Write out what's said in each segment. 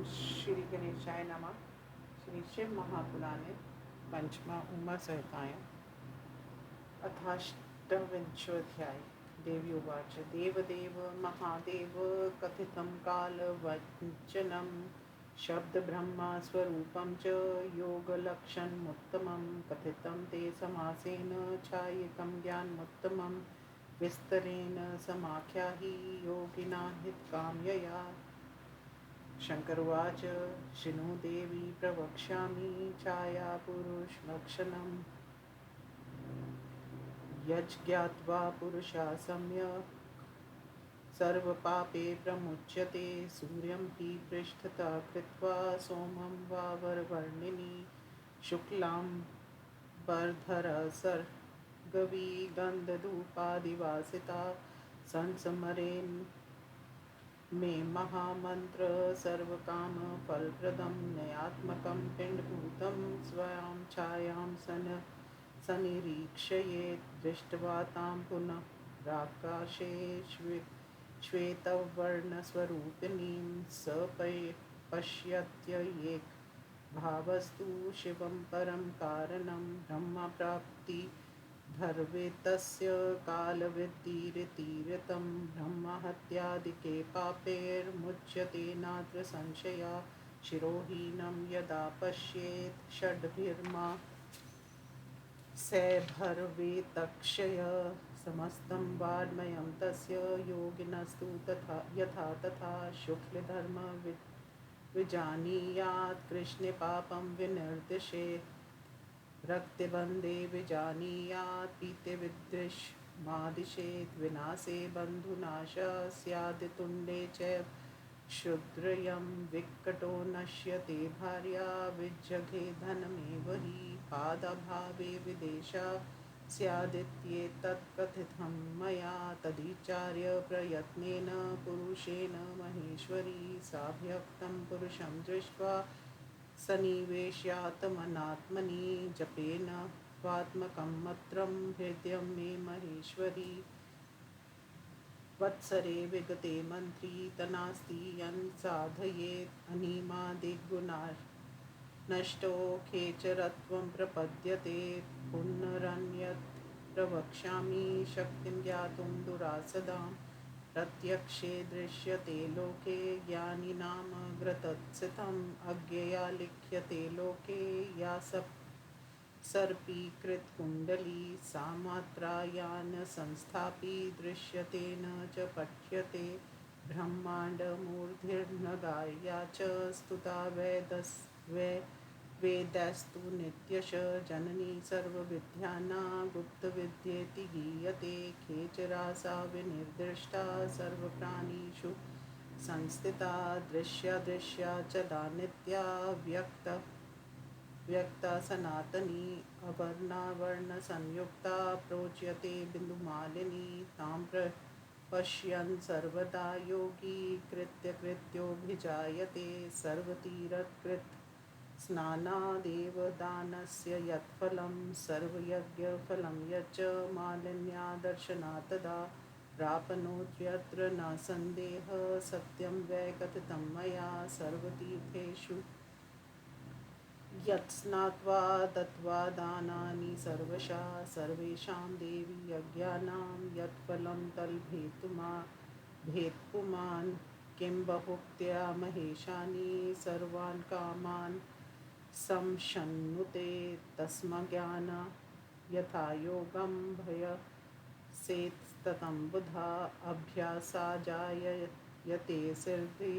श्री गणेशाय नमः। श्री शिव महापुराणे पंचमा उमा संहितायां अथाष्टविंशोऽध्याय। देवी उवाच देवदेव महादेव कथितं कालवञ्चनं शब्दब्रह्मा स्वरूपं च योगलक्षणमुत्तमं कथितं ते समासेन छायितं ज्ञानमुत्तमं विस्तरेण समाख्याहि योगिना हितकाम्यया। शङ्करुवाच शृणु देवी प्रवक्ष्यामि छायापुरुषलक्षणं यज्ज्ञात्वा पुरुषः सम्यक् सर्वपापे प्रमुच्यते। सूर्यं हि पृष्ठतः कृत्वा सोमं वावरवर्णिनी शुक्लां बर्धरसर्गविगन्धधूपादिवासिता संसमरेन् मे महामन्त्र सर्वकामफलप्रदं नयात्मकं पिण्डभूतं स्वयं छायां सनिरीक्षयेत् दृष्ट्वा तां पुनः प्राकाशे श्वेतवर्णस्वरूपिणीं स पश्यत्येक भावस्तु शिवं परं कारणं ब्रह्मप्राप्ति धर्वेतस्य कालवृत्तिरितीरितं ब्रह्महत्यादिके पापैर्मुच्यते नात्र संशया। शिरोहीनं यदा पश्येत् षड्भिर्मा सैर्भवेत्तक्षय समस्तं वाङ्मयं तस्य योगिनस्तु तथा यथा तथा शुक्लधर्म विजानीयात् कृष्णे पापं विनिर्दिशेत् रक्तबन्धे विजानीयात् पीते विद्विषमादिशेत् विनाशे बन्धुनाशः स्यादितुण्डे च क्षुद्रयं विकटो नश्यते भार्या विजघे धनमेव हि पादाभावे विदेशा स्यादित्येतत्कथितं मया तदिचार्य प्रयत्नेन पुरुषेण महेश्वरी साभ्यक्तं पुरुषं दृष्ट्वा सन्निवेश्यात्मनात्मनि जपेन त्वात्मकं मत्रं हृदयं मे महेश्वरी। वत्सरे विगते मन्त्री तनास्ति यन्साधयेत् अनिमादिगुणार्नष्टो खेचरत्वं प्रपद्यते पुनरन्यत् प्रवक्ष्यामि शक्तिं ज्ञातुं दुरासदां प्रत्यक्षे दृश्यते लोके ज्ञानिनामग्रतत्सितम् अज्ञया लिख्यते लोके या सर्पीकृतकुण्डली सा मात्रायान संस्थापि दृश्यते न च पठ्यते ब्रह्माण्डमूर्धिर्नगाया च स्तुता वेदैस्तु नित्यश जननी सर्वविद्यानां गुप्तविद्येति गीयते खेचरा सा विनिर्दिष्टा सर्वप्राणिषु संस्थिता दृश्या चला नित्या व्यक्ता सनातनी अवर्णावर्णसंयुक्ता प्रोच्यते बिन्दुमालिनी तां पश्यन् सर्वदा योगी कृत्योभिजायते सर्वतीर्थकृत स्नानादेव दानस्य यत्फलं सर्वयज्ञफलं यच्च मालिन्यादर्शनात् तदा प्राप्नोत्यत्र न सन्देहः सत्यं वै कथितं मया सर्वतीर्थेषु यत्स्नात्वा दत्त्वा दानानि सर्वशः सर्वेषां देवी यज्ञानां यत्फलं तल्भेत्पुमान् किं बहुक्त्या महेशानि सर्वान् कामान् संशन्नुते तस्मज्ञान यथा योगं भयसेत्स्ततं बुधा अभ्यासाजायते सिद्धि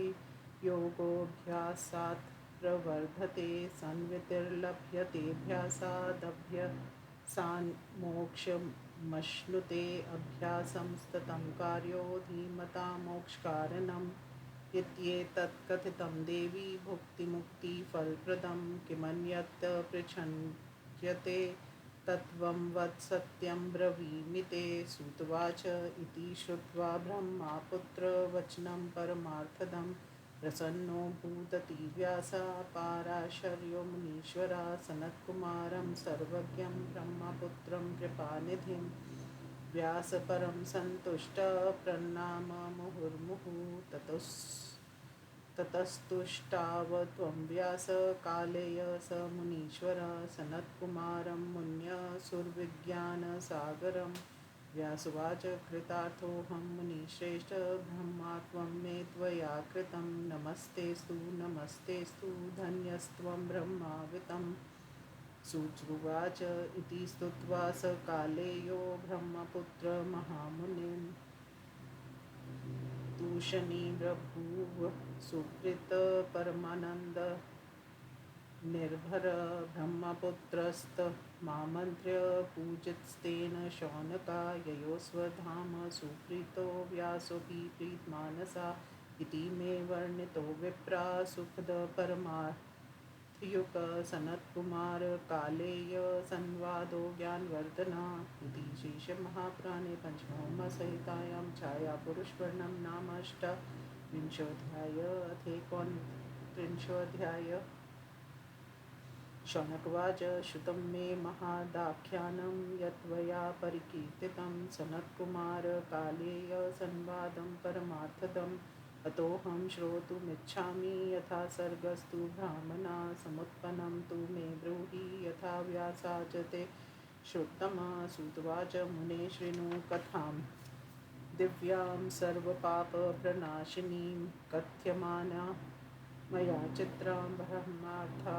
योगोऽभ्यासात् प्रवर्धते सन्वितिर्लभ्यतेऽभ्यासादभ्यसान्मोक्षमश्नुते अभ्यासं स्ततं कार्यो धीमता मोक्षकारणम् इत्येतत् कथितं देवी भुक्तिमुक्तिफलप्रदं किमन्यत् पृच्छन्त्यते तत्त्वं वत् सत्यं ब्रवीमि ते श्रुत्वाच इति श्रुत्वा ब्रह्मपुत्रवचनं परमार्थदं प्रसन्नो भूदति व्यासा पाराशर्यो मुनीश्वरा सनत्कुमारं सर्वज्ञं ब्रह्मपुत्रं कृपानिधिं व्यासपरं सन्तुष्टः प्रणनाम मुहुर्मुहुः। ततस्तुष्टावत्वं व्यास कालेय स मुनीश्वर सनत्कुमारं मुन्यसुरविज्ञानसागरं व्यासुवाच कृतार्थोऽहं मुनिश्रेष्ठ ब्रह्मा त्वं मे त्वया कृतं नमस्तेस्तु धन्यस्त्वं ब्रह्मावितं शुच्रुवाच इति स्तुत्वा स कालेयो ब्रह्मपुत्रमहामुनिं दूषणी बभूव सुकृत परमानंद निर्भर ब्रह्मपुत्रस्तमामन्त्र्य पूजितस्तेन शौनका ययोस्वधाम सुप्रीतो व्यासोऽपि प्रीतमानसा इति मे वर्णितो विप्रा सुखद परमार्थयुक सनत्कुमार कालेय संवादो ज्ञानवर्धना इति शेषमहापुराणे पंचमसहितायां छायापुरुषवर्णनं नाम अष्टाविंशोऽध्याय अथेकोनत्रिंशोऽध्याय शौनकवाच श्रुतं मे महादाख्यानं यत्त्वया परिकीर्तितं सनत्कुमार कालेय संवादं परमार्थदम् अतोऽहं श्रोतुमिच्छामि यथा सर्गस्तु ब्राह्मणा समुत्पन्नं तु मे ब्रूहि यथा व्यासाच ते श्रुतमा सुतवाच मुने शृणु कथां दिव्यां सर्वपापप्रणाशिनीं कथ्यमाना मया चित्रां ब्रह्मार्था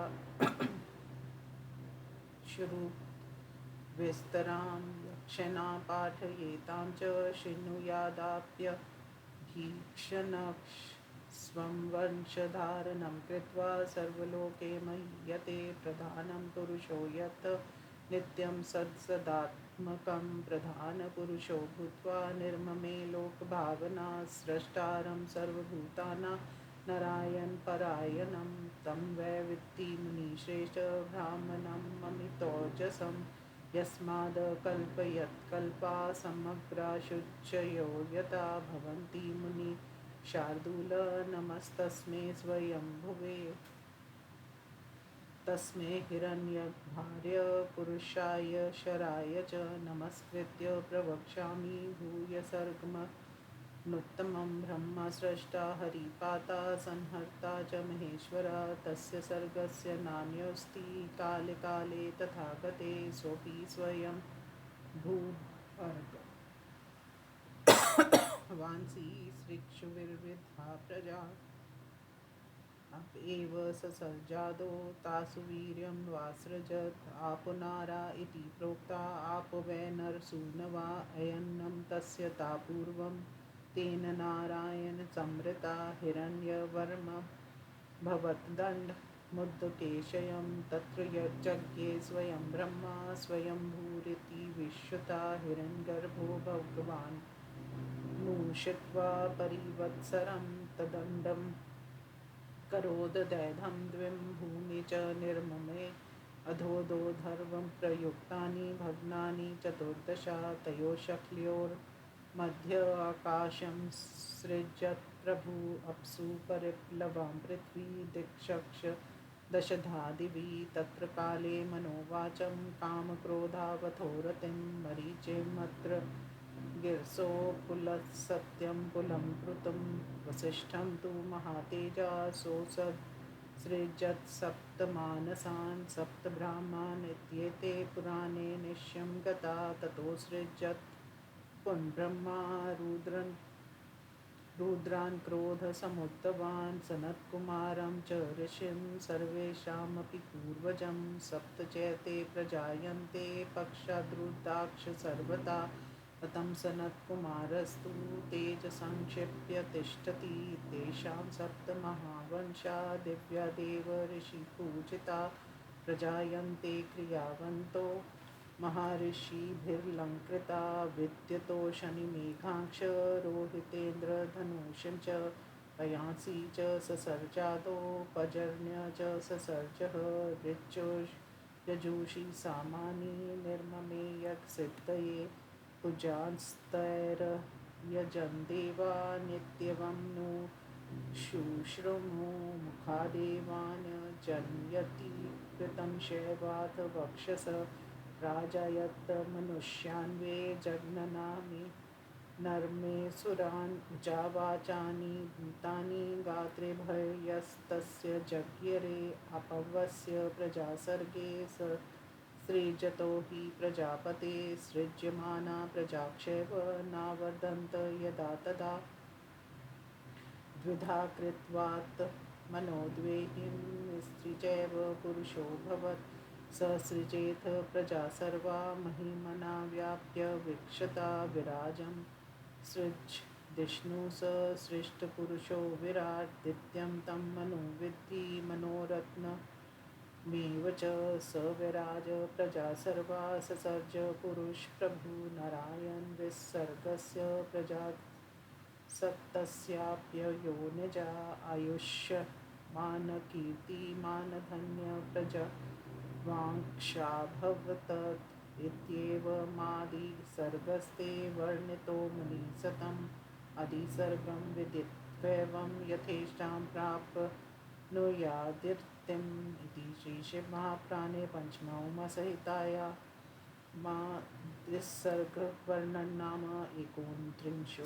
शुरु विस्तरां यक्षिणा पाठयेतां च शृणुयादाप्यभीक्ष्णक् स्वं वंशधारणं कृत्वा सर्वलोके मह्यते प्रधानं पुरुषो यत् नित्यं सत्सदात्मकं प्रधानपुरुषो भूत्वा निर्ममे लोकभावना स्रष्टारं सर्वभूतानां नारायण परायणं तं वै वित्ति मुनिश्रेष्ठ ब्राह्मणं ममितोजसं यस्माद् कल्पयत्कल्पा समग्राशुच्चयो यथा भवन्ति मुनि शार्दूल नमस्तस्मै स्वयंभुवे तस्मै हिरण्यभार्य पुरुषाय शराय च नमस्कृत्य प्रवक्ष्यामि भूयसर्गमनुत्तमं ब्रह्मस्रष्टा हरिपाता संहर्ता च महेश्वरा तस्य सर्गस्य नान्योऽस्ति काले काले तथागते सोऽपि स्वयं भूर्भुवस्सुवांसि सृक्षुर्विविधा प्रजा अप एव ससर्जादो तासु वीर्यं वासृजत् आपुनारा इति प्रोक्ता आप वै नरसूनवा अयन्नं तस्य ता पूर्वं तेन नारायण संवृता हिरण्यवर्म भवद्दण्डमुद्गकेशयं तत्र यज्ञे स्वयं ब्रह्मा स्वयंभूरिति विश्रुता हिरण्यगर्भो भगवान् मूषित्वा परिवत्सरं तदण्डं करोददैधं द्विं भूमि च निर्ममे अधोदोर्ध्वं प्रयुक्तानि भग्नानि चतुर्दशा तयोः शक्ल्योर्मध्ये आकाशं सृजत् प्रभु अप्सु परिप्लवां पृथ्वी दिक्षक्ष दशधा दिवि तत्र काले मनोवाचं कामक्रोधावथोरतिं मरीचिमत्र गिरसो पुलत्सत्यं पुलं कृतं वसिष्ठं तु महातेजासोऽसृजत् सप्तमानसान् सप्तब्रह्मान् इत्येते पुराणे निश्यं गता ततोऽसृजत् पुनर्ब्रह्मा रुद्रान् क्रोधसमुद्भवान् सनत्कुमारं च ऋषिं सर्वेषामपि पूर्वजं सप्त चैते प्रजायन्ते पक्षाद्रुदाक्ष सर्वदा ततं सनत्कुमारस्तु तेजसंक्षिप्य तिष्ठति तेषां सप्तमहावंशा दिव्या देव ऋषिपूजिता प्रजायन्ते क्रियावन्तो महर्षिभिरलङ्कृता विद्युतो शनिमेघांश रोहितेन्द्रधनुषं च पयांसि च ससर्जादो पर्जन्य च ससर्जः ऋचुषि सामानि निर्ममे यत्सिद्धये कुजांस्तैर्यजन् देवा नित्यवं नु शुश्रुमो मुखादेवान् जनयति कृतं शैवाथ वक्षस राजायत् मनुष्यान् वे जघ्ननामि नर्मेऽसुरान् उचावाचानि भूतानि गात्रेभयस्तस्य जज्ञिरे अपवस्य प्रजासर्गे सृजतो हि प्रजापते सृज्यमाना प्रजाक्षेव नावर्धन्त यदा तदा द्विधा कृत्वात् मनोद्वेहिं स्त्रीचैव पुरुषो भवत् स सृजेथ प्रजा सर्वा महिमना व्याप्य वीक्षता विराजं सृज् स सृष्टपुरुषो विराट् दित्यं तं मनो विद्धि मनोरत्नमेव च स विराज प्रजा सर्वा ससर्ज पुरुष प्रभु नारायण विसर्गस्य प्रजा सत्तस्याप्ययो निजा आयुष्यमानकीर्तिमानधन्यप्रजा वाङ्क्षाभवतत् इत्येवमादिसर्गस्ते वर्णितो मुनिसतम् अधिसर्गं विदित्वैवं यथेष्टां प्राप्नुयादिर्तिम् इति श्रीशिवमहापुराणे पंचमसंहितायां विसर्गवर्णनं नाम 29.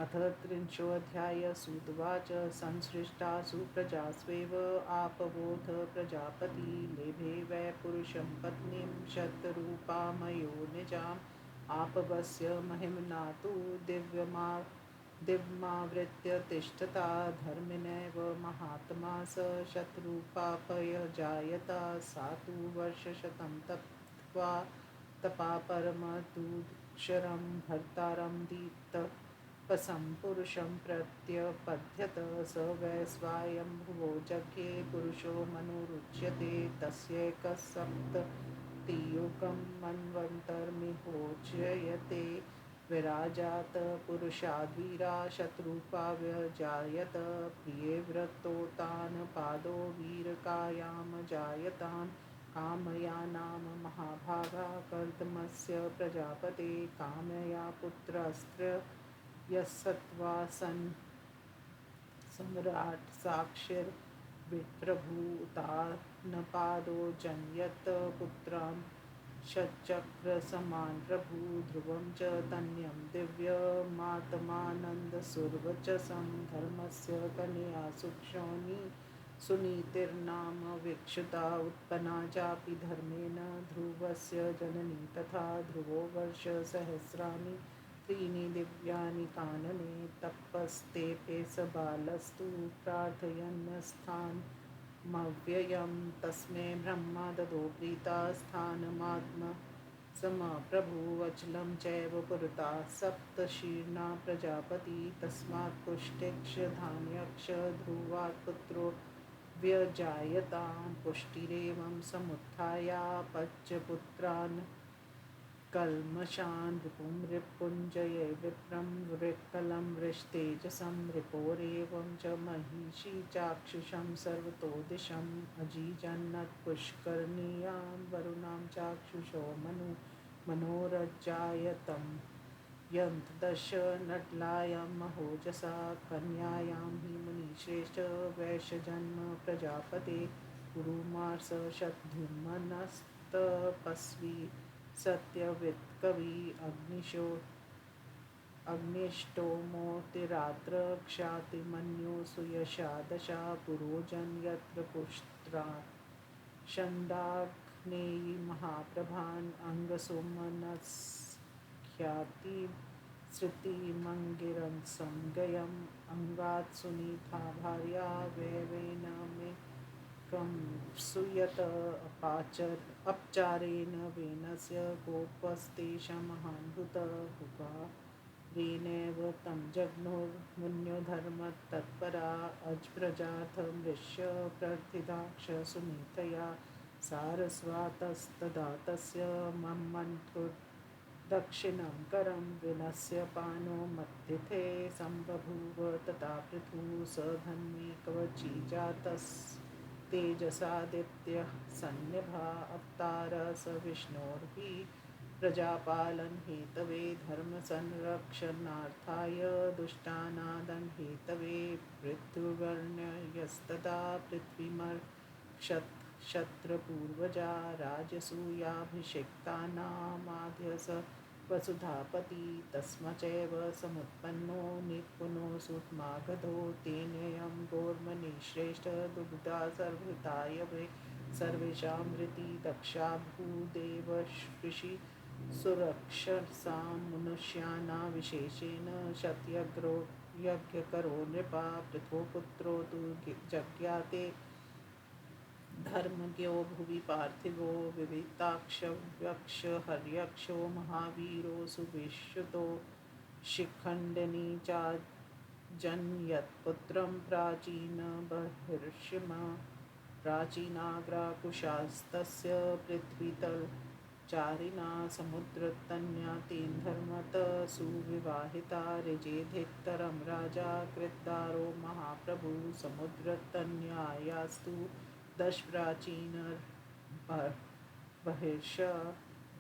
अथ 30. सूतवाच संसृष्टासु प्रजास्वेव आपबोध प्रजापति लेभे वै पुरुषं पत्नीं शतरूपामयो निजाम् आपवस्य महिम्ना तु दिव्यमावृत्य तिष्ठता धर्मिणैव महात्मा स शतरूपापयजायता सा तु वर्षशतं तप्त्वा तपा परमदुक्षरं भर्तारं दीप्तपसं पुरुषं प्रत्यपद्यत स वै स्वायंभुवो जज्ञे पुरुषो मनुरुच्यते तस्यैकसप्ततियुगं मन्वन्तर्मिहोच्यते विराजात पुरुषाद्वीरा शतरूपा व्यजायत प्रिये व्रतो तान् पादो वीरकायां जायतान् कामया नाम महाभागा कर्दमस्य प्रजापते कामया पुत्रस्त्र यस्सत्त्वा सन् सम्राट् साक्षिर्विप्रभूतान्पादो जन्यत पुत्रान् षट्चक्रसमान् प्रभु ध्रुवं च तन्यं दिव्यमात्मानन्दसुर्वचसं धर्मस्य कन्या सुक्षोणी सुनीतिर्नाम वीक्षुता उत्पन्ना चापि धर्मेण ध्रुवस्य जननी तथा ध्रुवो वर्षसहस्राणि त्रीणि दिव्यानि कानने तपस्तेपे स बालस्तु प्रार्थयन्नस्थानमव्ययं तस्मै ब्रह्मा ददो प्रीतास्थानमात्म समप्रभुवचलं चैव पुरता सप्तशीर्णा प्रजापति तस्मात् पुष्टिक्षधान्यक्ष ध्रुवात् पुत्रो व्यजायतां पुष्टिरेवं समुत्थायापच्यपुत्रान् कल्मषान् रिपुं रिपुञ्जये विप्रं वृक्कलं वृषतेजसं रिपोरेवं च महिषी चाक्षुषं सर्वतो दिशम् अजीजन्नत्पुष्करणीयां वरुणां चाक्षुषो मनोरजायतं यन्तदश नटलायां महोजसा कन्यायां हि मुनिश्रेष्ठ वैश्यजन्म प्रजापते कुरुमार्स शतधूमनस्तपस्वी सत्यवित्कवि अग्निष्टोमोतिरात्र क्षातिमन्यो सुयशा दशा पुरोजन यत्र पुष्ट्रा षण्डाग्नेयी महाप्रभान् अङ्गसोमनस्ख्याति श्रुतिमङ्गिरं गयम् अङ्गात् सुनीता भार्या वैवेन मे कं सूयत अपचारेण वेनस्य गोपस्तेषां महान्भूतः हुकारेणैव तं जघ्नुर्मुन्यो धर्मतत्परा अजप्रजार्थमृष्य प्रथिताक्ष सुनीतया सारस्वातस्तदा तस्य मम्मन्थुर्दक्षिणं करं विनस्य पानो मत्तिथे सम्बभूव तथा पृथु स धन्वी कवची जातस्तेजसादित्य सन्निभा अवतार स विष्णोर्हि प्रजापालन हेतवे धर्मसंरक्षणार्थाय दुष्टानादन हेतवे पृथुवर्ण्यस्तदा पृथ्वीमर्क्षत् क्षत्रपूर्वजा राजसूयाभिषिक्तानामाद्य स वसुधापति तस्मचैव समुत्पन्नो निपुनो सुतमागधो तेनेयं गोर्मणि श्रेष्ठ दुग्धा सर्वहिताय वे सर्वेषां वृत्ति दक्षा भूदेवऋषि सुरक्षसां मनुष्याणां विशेषेण शतयज्ञो यज्ञकरो नृपा पृथोपुत्रो तु जज्ञाते धर्मज्ञो भुवि पार्थिवो विविताक्ष हर्यक्षो महावीरो सुविश्रुतो शिखण्डिनी चाजन्यत्पुत्रं प्राचीन बर्हिषिमा प्राचीनाग्राकुशास्तस्य पृथ्वीतलचारिणा समुद्रतन्या तेन्धर्मत सुविवाहिता ऋजेधिकतरं राजा कृतदारो महाप्रभु समुद्रतन्यायास्तु दश प्राचीन बहिर्ष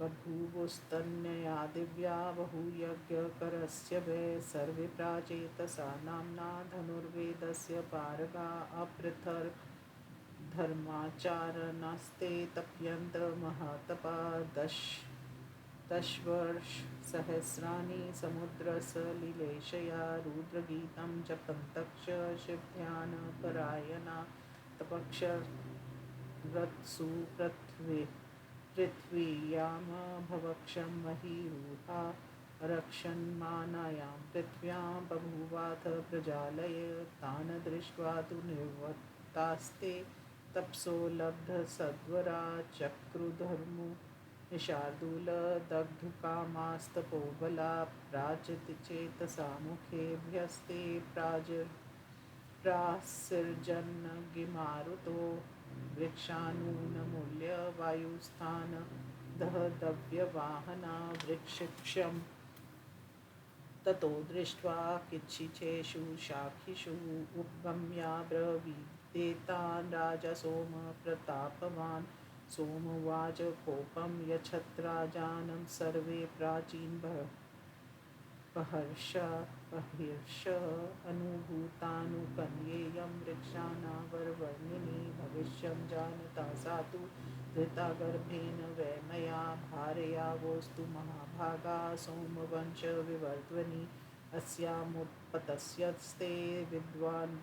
बभूवुस्तन्यया दिव्या बहुयज्ञकरस्य वै सर्वे प्राचेतसा नाम्ना धनुर्वेदस्य पारगा अपृथर्धर्माचारणास्ते तप्यन्त महातपा दशवर्षसहस्राणि समुद्रसलिलेशया रुद्रगीतं जपन्तक्ष शिवध्यानपरायणा तपक्षरत्सु पृथ्वीयां भवक्षं महीरुहा रक्षन्मानायां पृथिव्यां बभूवाथ प्रजालय तान् दृष्ट्वा तु निर्वृत्तास्ते तपसो लब्धसद्वरा चक्रुधर्मो निशार्दूलदग्धकामास्तपोबला प्राचितचेतसा मुखेभ्यस्ते प्रासृजन्नगिमारुतो वृक्षानूनमूल्यवायुस्थान दहदव्यवाहना वृक्षक्षं ततो दृष्ट्वा किच्छिचेषु शाखिषु उपगम्याब्रवीदेतान् राजा सोमप्रतापवान् सोमवाच कोपं यच्छत्राजानं सर्वे प्राचीन बर्हिष अनुभूतानुकन्येयं वृक्षाणावरवर्णिनी भविष्यं जानता सा तु धृतागर्भेण वै मया भार्या वोस्तु महाभागा सोमवंशविवर्धिनी अस्यामुत्पत्स्यस्ते विद्वान्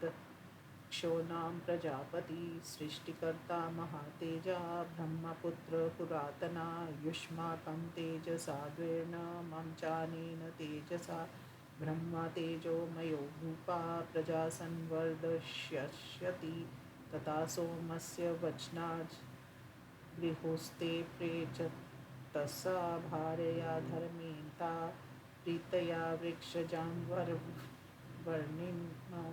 दक्षोणां प्रजापति सृष्टिकर्ता महातेजा ब्रह्मपुत्र पुरातना युष्माकं तेजसा द्वेर्न मम चानेन तेजसा ब्रह्मा तेजोमयो भूपा प्रजा संवर्धयिष्यति तथा सोमस्य वचनात् गृहोस्ते प्रेचतसा भार्या धर्मेन्ता प्रीतया वृक्षजां वर्णिनो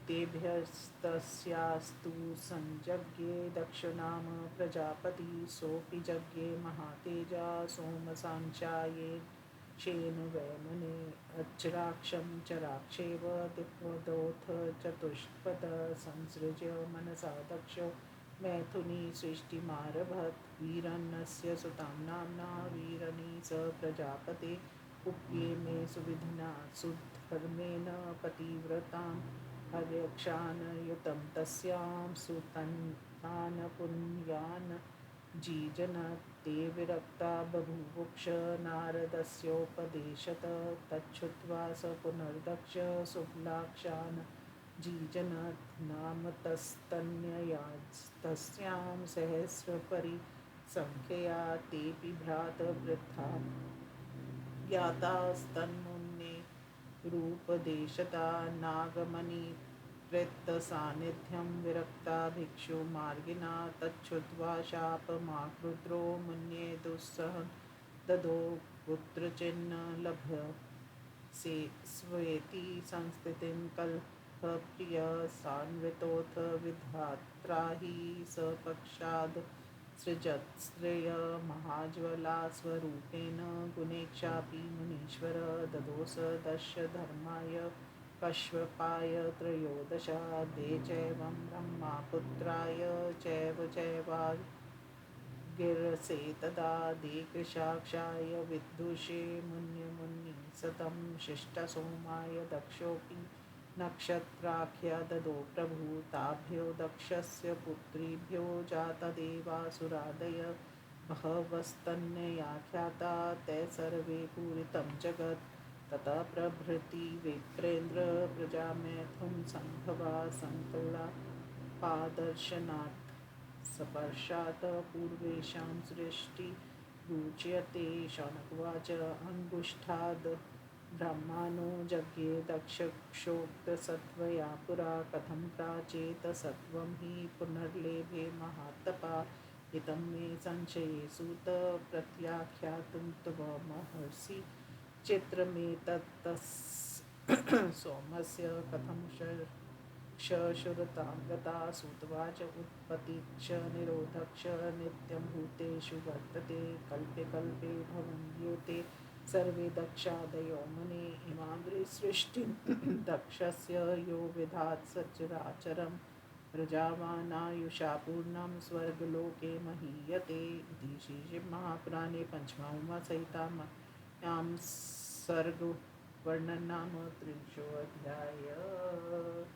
तेभ्यस्तस्यास्तु संजज्ञे दक्षनाम प्रजापति सोऽपि जज्ञे महातेजा सोमसाञ्चाये क्षेन वैमने अच्राक्षं चराक्षेव दिक्वदोऽथ चतुष्पद संसृज्य मनसा दक्षो मैथुनी सृष्टिमारभत वीरन्नस्य सुतां नाम्ना वीरनी स प्रजापते उप्ये मे सुविधना सुधर्मेण पतिव्रतां हर्यक्षान् युतं तस्यां सुतन्तान् पुण्यान् जीजनत् ते विरक्ता बभूवुक्ष नारदस्योपदेशत तच्छ्रुत्वा स पुनर्दक्ष शुक्लाक्षान् जीजनत् नाम तस्तन्ययास्तस्यां सहस्रपरिसंख्यया तेऽपि भ्रातृवृथा ज्ञातास्तन्मुने रूपदेशता नागमणि प्रेत्तसान्निध्यं विरक्ता भिक्षुमार्गिना तच्छ्रुत्वा शापमाकृद्रो मुन्ये दुस्सहं ददो पुत्रचिन्न लभ्य से स्वेति संस्थितिं कल्पप्रिय सान्वितोऽथ विधात्रा हि सपक्षाद् सृजत्श्रेय महाज्वला स्वरूपेण गुणेक्षापि मुनीश्वर ददोस दश धर्माय कश्यपाय त्रयोदशा दे चैवं ब्रह्मपुत्राय चैवागिरसे तदा दे कृशाक्षाय विदुषे मुन्यमुनि सतं शिष्टसोमाय दक्षोऽपि नक्षत्राख्या ददो प्रभु ताभ्यो दक्षस्य पुत्रीभ्यो जातदेवासुरादय बहवस्तन्यया ख्याता ते सर्वे पूरितं जगत् ततः प्रभृति विप्रेन्द्र प्रजामेथुं संभवा संकला पादर्शनात् सपर्शात् पूर्वेषां सृष्टि रुच्यते शौनकुवाच अङ्गुष्ठाद् ब्रह्माणो यज्ञे दक्षोक्तसत्त्वया पुरा कथं प्राचेत सत्त्वं हि पुनर्लेभे महात्तपा इदं मे संशये सूत प्रत्याख्यातुं तव महर्षि चित्रमेतत्तस् सोमस्य कथं क्षुरताङ्गता सुतवाच उत्पत्तिश्च निरोधश्च नित्यं भूतेषु वर्तते कल्पे कल्पे भवन्त्युते सर्वे दक्षादयो मुने इमां दक्षस्य यो विधात् सचराचरं प्रजावानायुषा पूर्णं स्वर्गलोके महीयते इति श्रीमहापुराणे पंचमसहितायां सर्गवर्णनं नाम 3 अध्यायः।